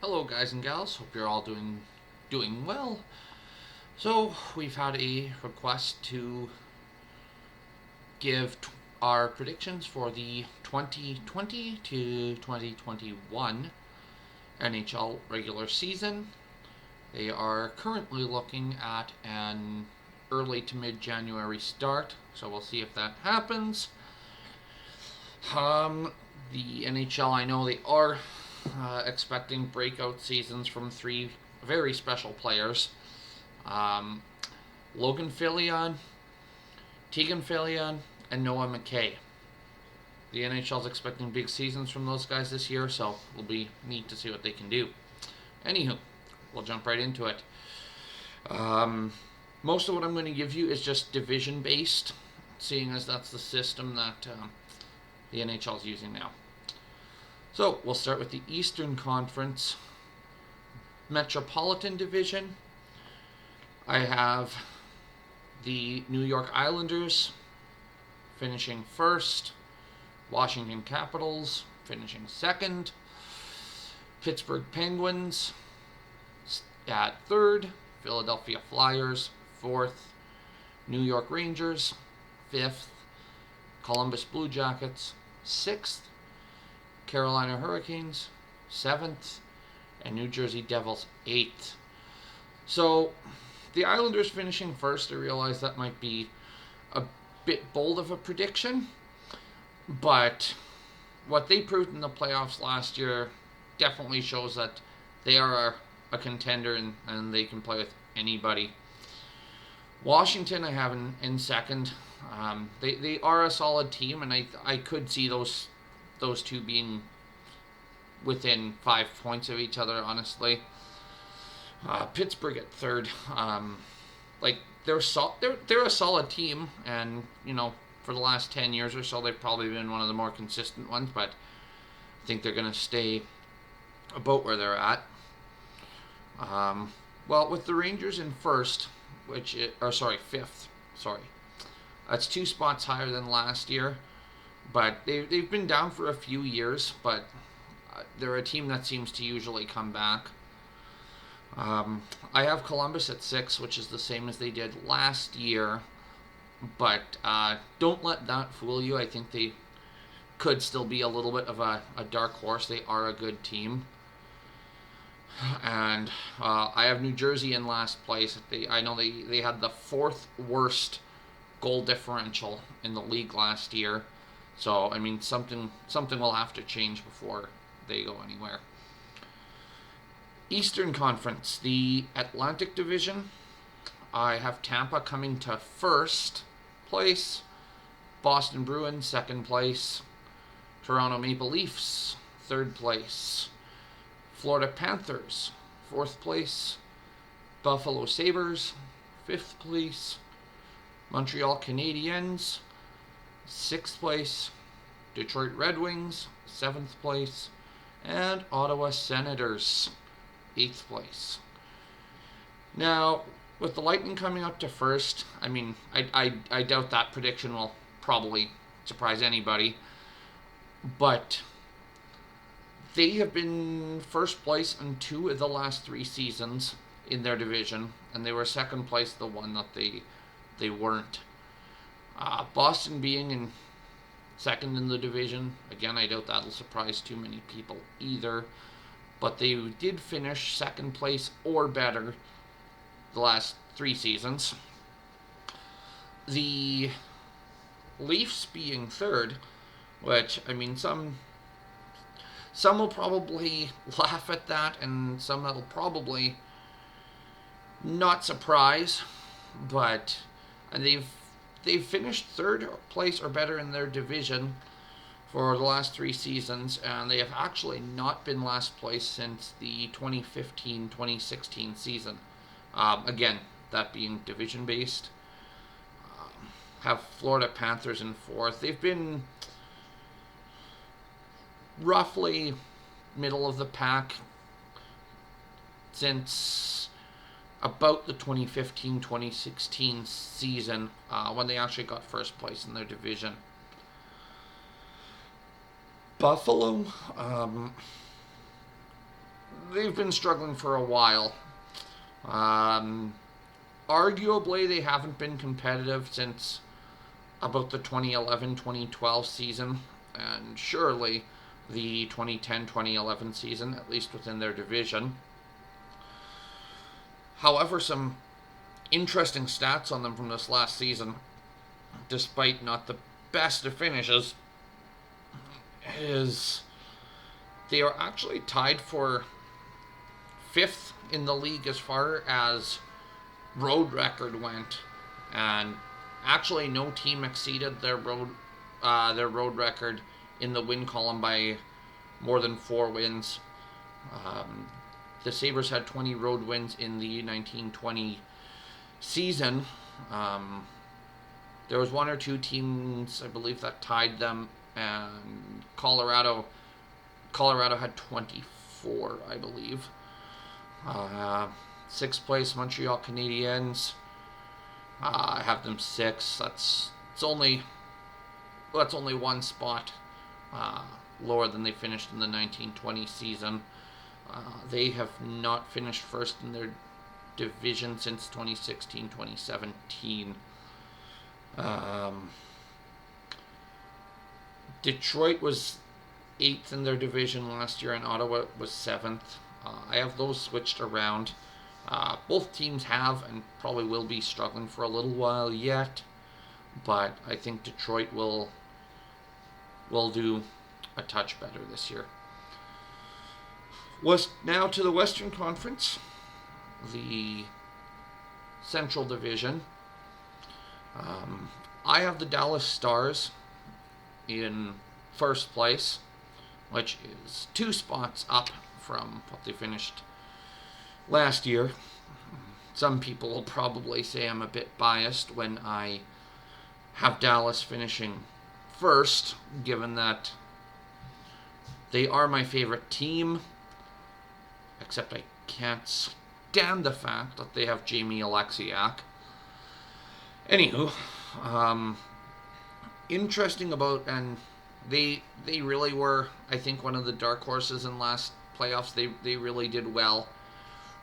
Hello, guys and gals. Hope you're all doing well. So we've had a request to give our predictions for the 2020 to 2021 NHL regular season. They are currently looking at an early to mid January start, so we'll see if that happens. The NHL, I know they are expecting breakout seasons from three very special players. Um, Logan Fillion, Tegan Fillion, and Noah McKay. The NHL is expecting big seasons from those guys this year, so it'll be neat to see what they can do. Anywho, we'll jump right into it. Most of what I'm going to give you is just division based, seeing as that's the system that the NHL is using now. So we'll start with the Eastern Conference Metropolitan Division. I have the New York Islanders finishing first, Washington Capitals finishing second, Pittsburgh Penguins at third, Philadelphia Flyers fourth, New York Rangers fifth, Columbus Blue Jackets sixth, Carolina Hurricanes seventh, and New Jersey Devils eighth. So the Islanders finishing first, I realize that might be a bit bold of a prediction, but what they proved in the playoffs last year definitely shows that they are a contender and they can play with anybody. Washington I have in second. They are a solid team, and I could see those two being within 5 points of each other, honestly. Pittsburgh at third. They're a solid team, and for the last 10 years or so they've probably been one of the more consistent ones, but I think they're going to stay about where they're at. Well, with the Rangers in first, fifth. Sorry, that's 2 spots higher than last year, but they've been down for a few years, but they're a team that seems to usually come back. I have Columbus at 6, which is the same as they did last year, but don't let that fool you. I think they could still be a little bit of a dark horse. They are a good team. And I have New Jersey in last place. I know they had the 4th worst goal differential in the league last year. So, I mean, something will have to change before they go anywhere. Eastern Conference, the Atlantic Division. I have Tampa coming to first place, Boston Bruins second place, Toronto Maple Leafs third place, Florida Panthers fourth place, Buffalo Sabres fifth place, Montreal Canadiens sixth place, Detroit Red Wings seventh place, and Ottawa Senators 8th place. Now, with the Lightning coming up to first, I mean, I doubt that prediction will probably surprise anybody, but they have been first place in 2 of the last 3 seasons in their division, and they were second place the one that they weren't. Boston being in second in the division, again, I doubt that'll surprise too many people either, but they did finish second place or better the last 3 seasons. The Leafs being third, which, I mean, some will probably laugh at that, and some that'll probably not surprise, but they've finished third place or better in their division for the last 3 seasons, and they have actually not been last place since the 2015-2016 season. Again, that being division based. Have Florida Panthers in fourth. They've been roughly middle of the pack since about the 2015-2016 season, when they actually got first place in their division. Buffalo, they've been struggling for a while. Arguably, they haven't been competitive since about the 2011-2012 season, and surely the 2010-2011 season, at least within their division. However, some interesting stats on them from this last season, despite not the best of finishes, is they are actually tied for fifth in the league as far as road record went, and actually no team exceeded their road record in the win column by more than 4 wins. The Sabres had 20 road wins in the 1920 season. There was 1 or 2 teams, I believe, that tied them, and Colorado had 24, I believe. 6th place Montreal Canadiens. I have them 6. That's only 1 spot lower than they finished in the 1920 season. They have not finished first in their division since 2016-2017. Detroit was 8th in their division last year, and Ottawa was 7th. I have those switched around. Both teams have and probably will be struggling for a little while yet, but I think Detroit will do a touch better this year. Now to the Western Conference, the Central Division. I have the Dallas Stars in first place, which is 2 spots up from what they finished last year. Some people will probably say I'm a bit biased when I have Dallas finishing first, given that they are my favorite team, except I can't stand the fact that they have Jamie Alexiak. Anywho, interesting about, and they really were, I think, one of the dark horses in last playoffs. They really did well.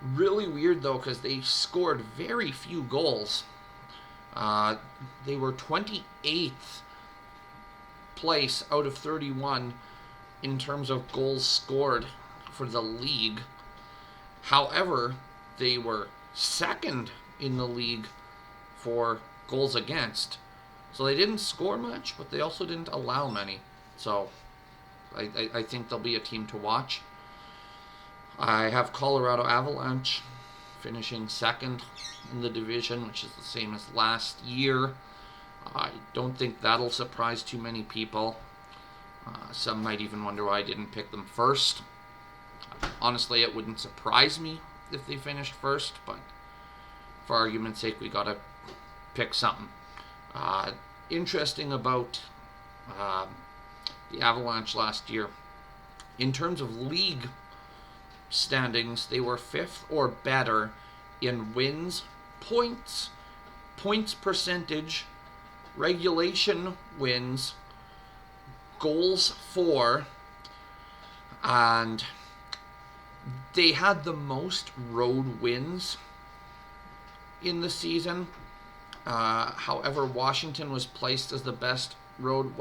Really weird though, because they scored very few goals. They were 28th place out of 31 in terms of goals scored for the league. However, they were 2nd in the league for goals against. So they didn't score much, but they also didn't allow many. So I think they'll be a team to watch. I have Colorado Avalanche finishing 2nd in the division, which is the same as last year. I don't think that'll surprise too many people. Some might even wonder why I didn't pick them first. Honestly, it wouldn't surprise me if they finished first, but for argument's sake, we gotta pick something. Interesting about the Avalanche last year. In terms of league standings, they were 5th or better in wins, points percentage, regulation wins, goals for, and they had the most road wins in the season. However, Washington was placed as the best road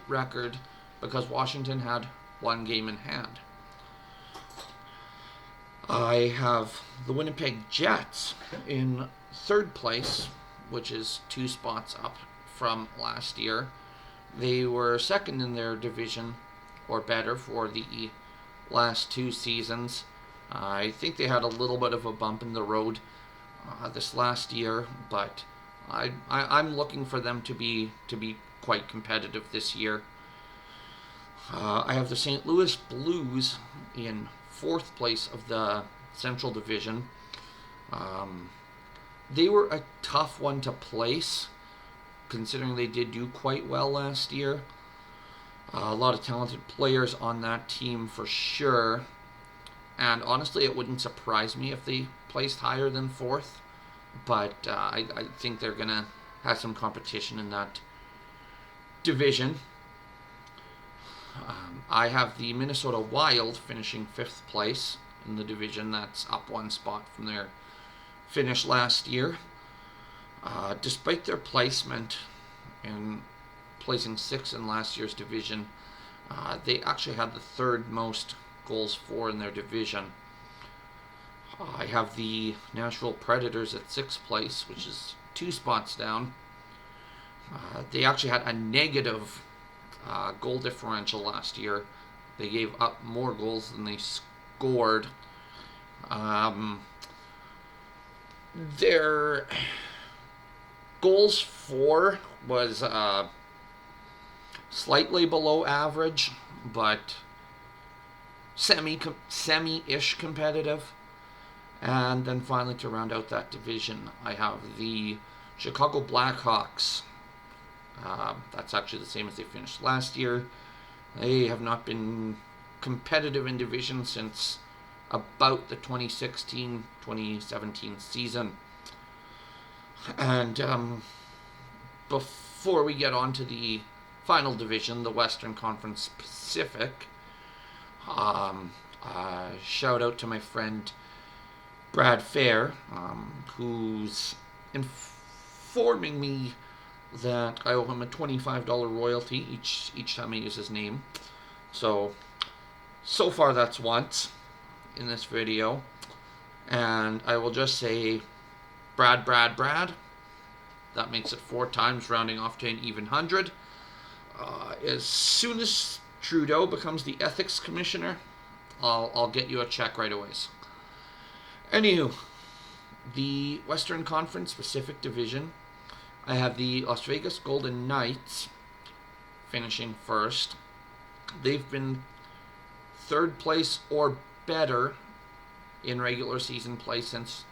record because Washington had 1 game in hand. I have the Winnipeg Jets in 3rd place, which is 2 spots up from last year. They were 2nd in their division or better for the last 2 seasons. I think they had a little bit of a bump in the road this last year, but I'm looking for them to be quite competitive this year. I have the St. Louis Blues in 4th place of the Central Division. They were a tough one to place, considering they did do quite well last year. A lot of talented players on that team for sure. And honestly, it wouldn't surprise me if they placed higher than 4th. But I think they're going to have some competition in that division. I have the Minnesota Wild finishing 5th place in the division. That's up one spot from their finish last year. Despite their placement in placing 6th in last year's division, they actually had the 3rd most goals for in their division. I have the Nashville Predators at 6th place, which is 2 spots down. They actually had a negative goal differential last year. They gave up more goals than they scored. Their goals for was slightly below average, but semi-ish competitive. And then finally, to round out that division, I have the Chicago Blackhawks. That's actually the same as they finished last year. They have not been competitive in division since about the 2016-2017 season. And before we get on to the final division, the Western Conference Pacific, shout out to my friend Brad Fair, who's informing me that I owe him a $25 royalty each time I use his name. So far that's once in this video. And I will just say Brad. That makes it 4 times, rounding off to an even 100. As soon as Trudeau becomes the ethics commissioner, I'll get you a check right away. Anywho, the Western Conference Pacific Division, I have the Las Vegas Golden Knights finishing 1st. They've been 3rd place or better in regular season play since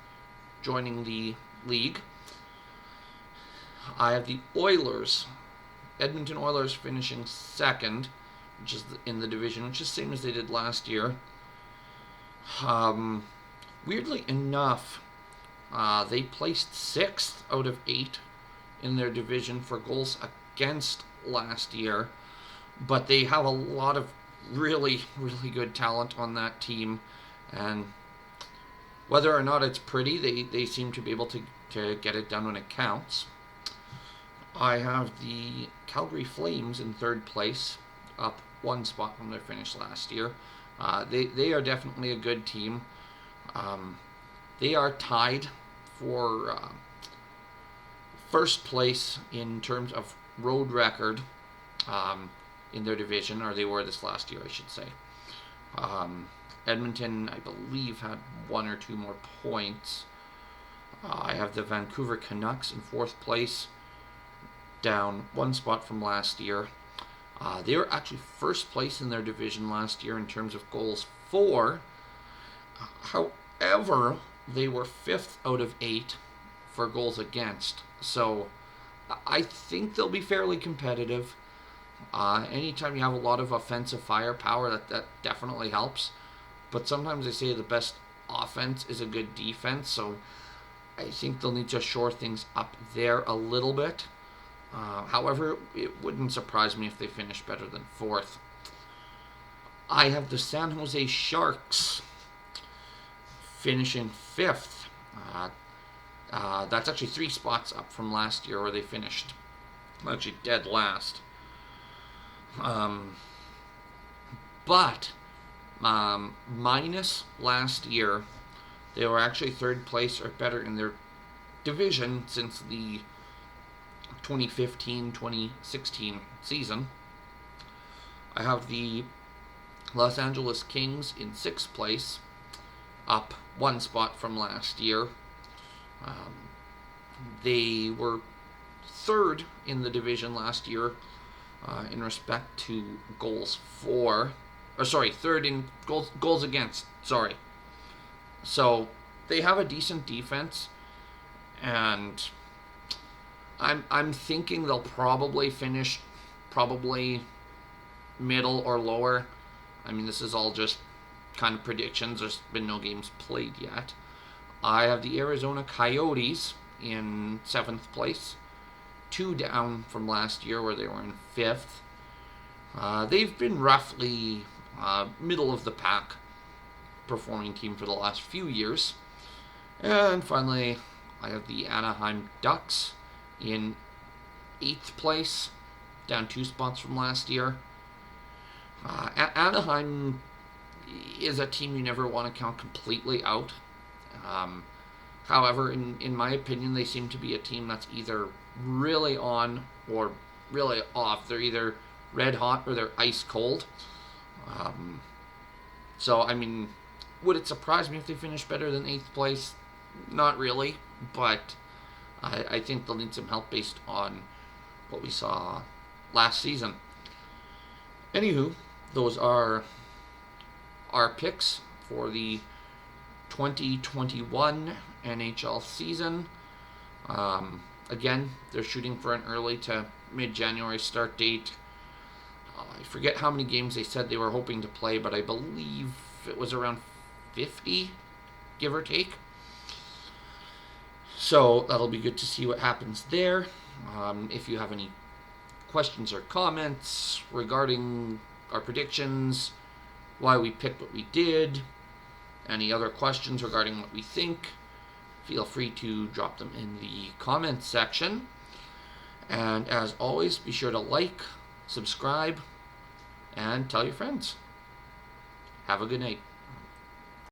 joining the league. I have the Edmonton Oilers finishing 2nd, which is in the division, which is the same as they did last year. Weirdly enough, they placed 6th out of 8 in their division for goals against last year, but they have a lot of really, really good talent on that team, and whether or not it's pretty, they seem to be able to get it done when it counts. I have the Calgary Flames in 3rd place, up 1 spot from their finish last year. They are definitely a good team. They are tied for 1st place in terms of road record in their division, or they were this last year, I should say. Edmonton, I believe, had 1 or 2 more points. I have the Vancouver Canucks in 4th place, down 1 spot from last year. They were actually 1st place in their division last year in terms of goals for. However, they were 5th out of 8 for goals against. So I think they'll be fairly competitive. Anytime you have a lot of offensive firepower, that definitely helps. But sometimes they say the best offense is a good defense, so I think they'll need to shore things up there a little bit. However, it wouldn't surprise me if they finish better than 4th. I have the San Jose Sharks finishing 5th. That's actually 3 spots up from last year where they finished actually dead last. But minus last year, they were actually 3rd place or better in their division since the 2015-2016 season. I have the Los Angeles Kings in 6th place, up 1 spot from last year. They were 3rd in the division last year in respect to goals for, 3rd in goals against. So they have a decent defense, and I'm thinking they'll probably finish middle or lower. I mean, this is all just kind of predictions. There's been no games played yet. I have the Arizona Coyotes in 7th place, 2 down from last year where they were in 5th. They've been roughly middle of the pack performing team for the last few years. And finally, I have the Anaheim Ducks in 8th place, down 2 spots from last year. Anaheim is a team you never want to count completely out. However, in my opinion, they seem to be a team that's either really on or really off. They're either red hot or they're ice cold. So, I mean, would it surprise me if they finish better than 8th place? Not really, but I think they'll need some help based on what we saw last season. Anywho, those are our picks for the 2021 NHL season. Again, they're shooting for an early to mid-January start date. I forget how many games they said they were hoping to play, but I believe it was around 50, give or take. So that'll be good to see what happens there. If you have any questions or comments regarding our predictions, why we picked what we did, any other questions regarding what we think, feel free to drop them in the comments section. And as always, be sure to like, subscribe, and tell your friends. Have a good night.